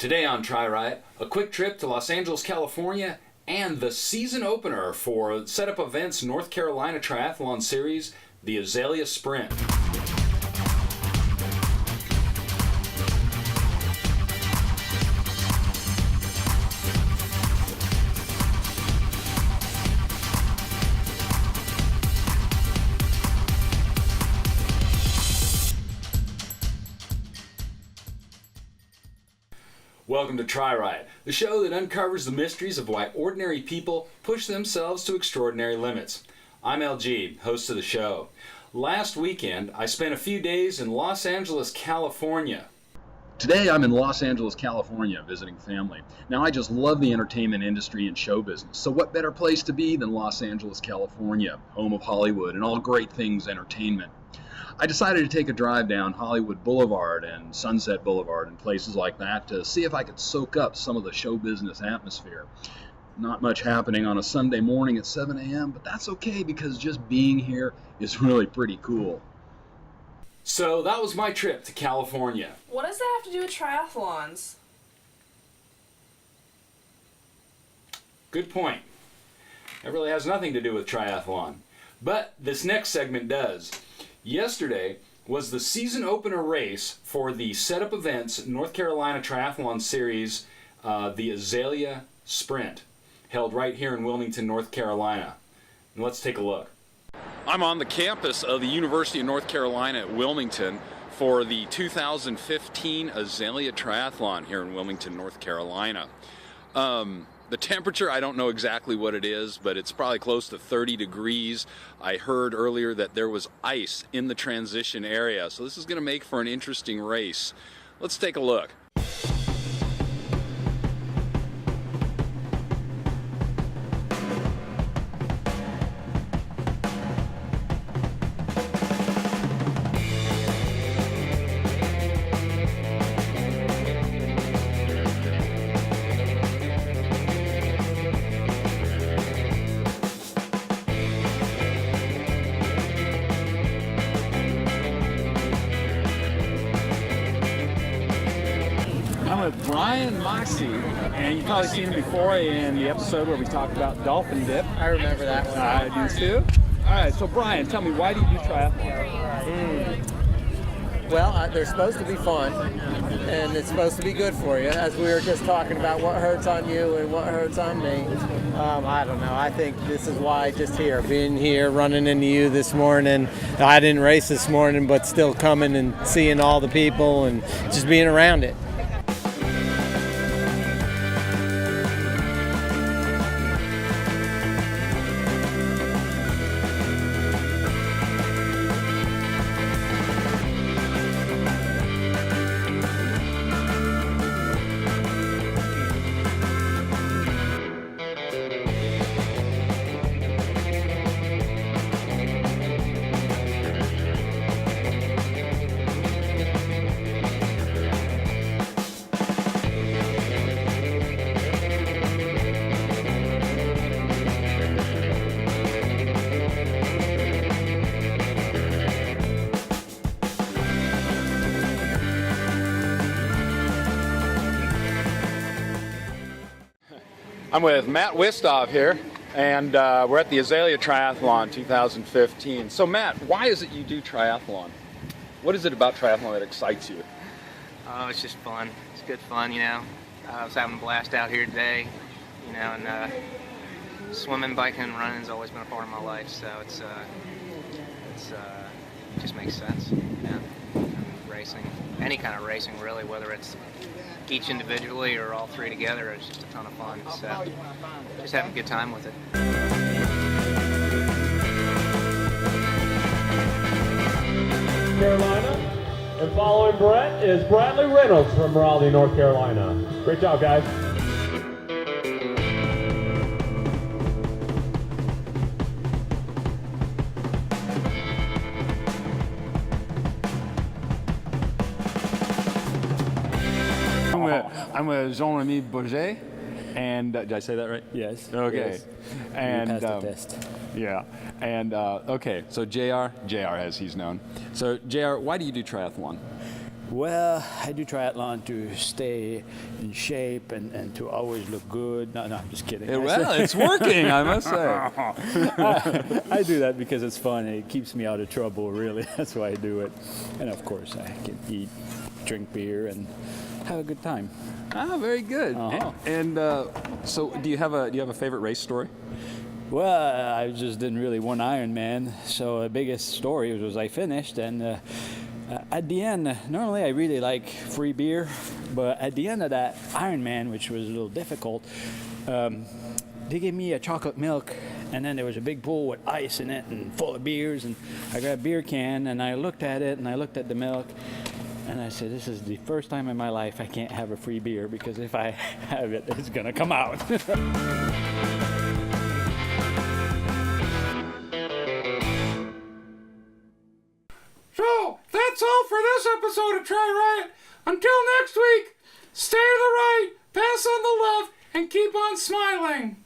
Today on TriRiot, a quick trip to Los Angeles, California, and the season opener for Setup Events North Carolina Triathlon Series, the Azalea Sprint. Welcome to TriRiot, the show that uncovers the mysteries of why ordinary people push themselves to extraordinary limits. I'm LG, host of the show. Last weekend, I spent a few days in Los Angeles, California. Today, I'm in Los Angeles, California, visiting family. Now, I just love the entertainment industry and show business, so what better place to be than Los Angeles, California, home of Hollywood and all great things entertainment. I decided to take a drive down Hollywood Boulevard and Sunset Boulevard and places like that to see if I could soak up some of the show business atmosphere. Not much happening on a Sunday morning at 7 a.m., but that's okay because just being here is really pretty cool. So that was my trip to California. What does that have to do with triathlons? Good point. It really has nothing to do with triathlon. But this next segment does. Yesterday was the season opener race for the Setup Events North Carolina Triathlon Series, the Azalea Sprint, held right here in Wilmington, North Carolina. And let's take a look. I'm on the campus of the University of North Carolina at Wilmington for the 2015 Azalea Triathlon here in Wilmington, North Carolina. The temperature, I don't know exactly what it is, but it's probably close to 30 degrees. I heard earlier that there was ice in the transition area, so this is going to make for an interesting race. Let's take a look. I'm with Brian Moxie, and you've probably seen him before in the episode where we talked about dolphin dip. I remember that one. I do too. All right, so Brian, tell me, why do you do triathlon? Well, they're supposed to be fun, and it's supposed to be good for you, as we were just talking about what hurts on you and what hurts on me. I don't know. I think this is why just here, being here, running into you this morning. I didn't race this morning, but still coming and seeing all the people and just being around it. I'm with Matt Wistov here, and we're at the Azalea Triathlon 2015. So Matt, why is it you do triathlon? What is it about triathlon that excites you? Oh, it's just fun. It's good fun, you know. I was having a blast out here today, you know, and swimming, biking, and running has always been a part of my life, so it just makes sense, you know. Racing, any kind of racing really, whether it's each individually or all three together, it's just a ton of fun. So just having a good time with it. Carolina, and following Brett is Bradley Reynolds from Raleigh, North Carolina. Great job, guys. I'm with Jean-Remy Bourget, and did I say that right? Yes. Okay. Yes. And you passed the test. Yeah. And okay, so JR as he's known. So JR, why do you do triathlon? Well, I do triathlon to stay in shape and to always look good. No, I'm just kidding. Well, it's working, I must say. I do that because it's fun. It keeps me out of trouble, really. That's why I do it. And of course, I can eat, drink beer, and have a good time. Ah, very good. Uh-huh. And so, do you have a favorite race story? Well, I just didn't really win Ironman, so the biggest story was I finished, and at the end, normally I really like free beer, but at the end of that Ironman, which was a little difficult, they gave me a chocolate milk, and then there was a big bowl with ice in it and full of beers, and I got a beer can, and I looked at it, and I looked at the milk, and I said, this is the first time in my life I can't have a free beer, because if I have it, it's gonna come out. So, that's all for this episode of TriRiot. Until next week, stay to the right, pass on the left, and keep on smiling.